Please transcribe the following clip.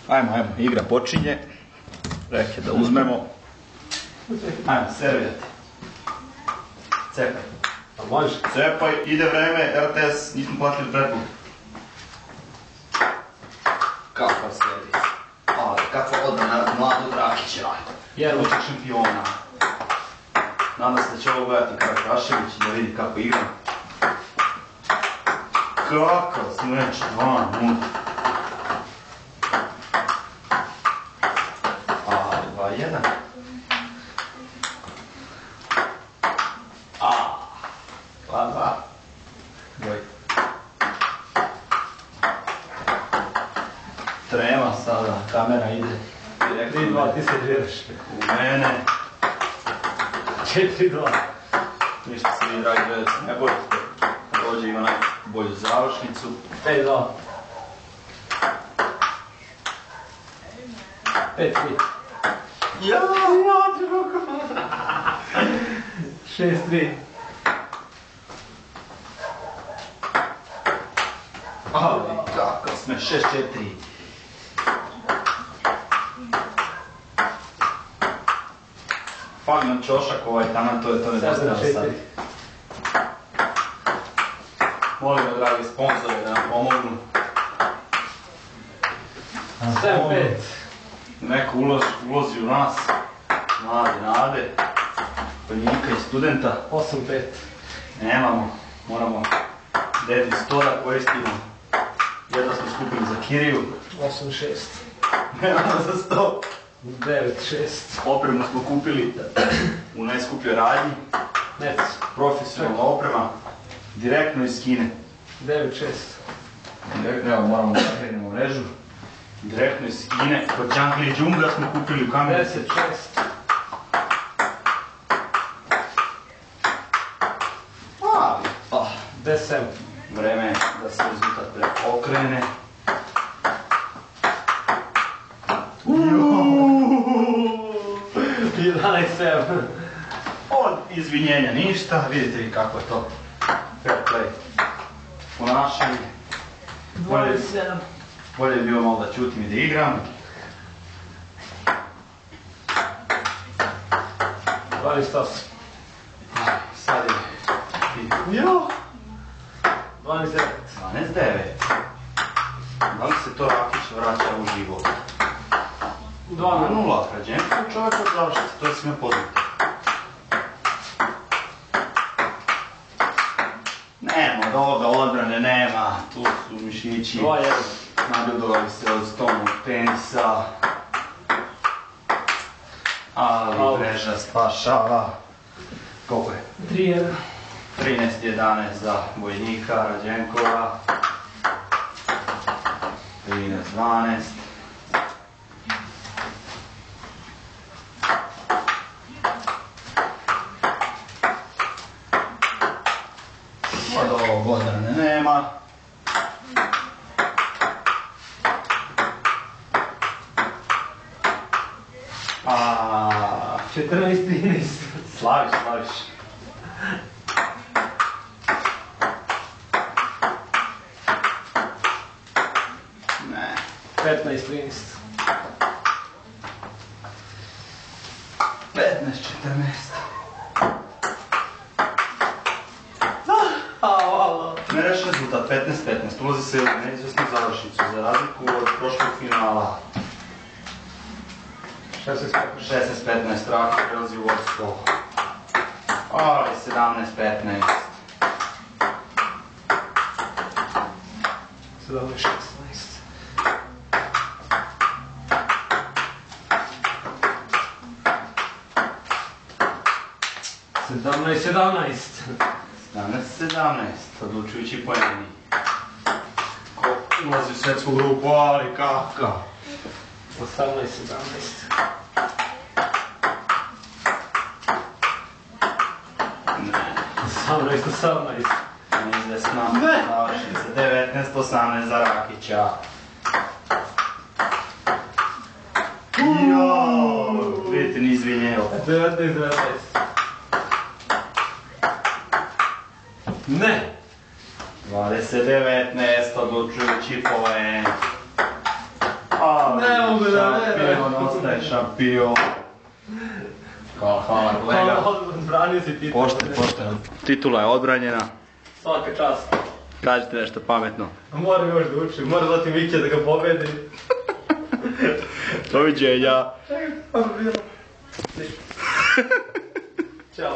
Ajmo, igra počinje. Reke da uzmemo. Ajmo, servirati. Cepaj. A može? Cepaj, ide vreme, RTS, nismo platili pretplatu. Kakav servis. Ali, kakva odbrana Mladu Drakićeva. Jedlučak šampiona. Nadam se da će ovo gledati Karakašević da vidi kako igra. Kakav smeč, 2-0. Ali, 2-1. A, 2-2. Goj. Trema sada, kamera ide. 3-2, ti se džeraš. U mene. 4-2. Ništa se vi, dragi gledalci, ne bojite. Rođe ima najbolju završnicu. 5-2. 5-3. Ja! 6-3. Ali kako sme, 6-4. Fali nam čošak taman, to je nedostavljeno sad. Molimo, dragi sponzore, da nam pomognu. 7-5. Neko ulozi u nas, mlade nade, vojnika i studenta. 8-5. Nemamo, moramo dedi 100 da koristimo. Jedno smo skupili za kiriju. 8-6. Nemamo za 100. 9-6. Opremu smo kupili u najskupljoj radnji. Nec. Profesionalna oprema, direktno iz Kine. 9-6. Evo, moramo da krenemo mrežu. Direktno iz Kine. Kod Džangli Džunga smo kupili u kamenici. 10-6. Ali, 10-7. vreme je da se rezultat preokrene. 11-7. Od izvinjenja ništa, vidite vi kako je to fair play ponašanje. 27. Bolje bi bilo malo da ćutim i da igram. 28. Sad je... Jo! 12-9. 12-9. Da li se to Rakić vraća u život? 2-0, Krađenko čovjek od završice, to je svima poznato. Nema od ovoga odbrane, nema, tu su mišići. 2-1. Nabildovali se od stomu penisa. Ali mreža spašava. Koliko je? 3-1. 13-11 za vojnika Rađenkova. 13-12. Od ovog odbrane nema. A 14-13. Slaviš. Ne. 15-13. 15-14. Ne reši rezultat, 15-15. Ulazi se u neizvesnu završnicu za razliku od prošlog finala. 16-15, Rakić prelazi u vodstvo. Ali 17-15. 17-16. 17-17. 17-17, odlučujući poeni. Ko ulazi u svetsku grupu, ali kakav. 18-17. Ne. 18-18. Neizvesna završnica, 19-18 za Rakića. Joooo, vidite, ni izvinjeo. 19-19. Ne! 20-19, odlučujući poen. Ali Ne mogu da verujem. Šampion, ostaje šampion. Hvala kolega. Branio si titulu. Pošteno. Titula je odbranjena. Svaka čast. Kažite nešto pametno. Moram još da učim, moram zvati Miće da ga pobedi. Doviđenja. Čao.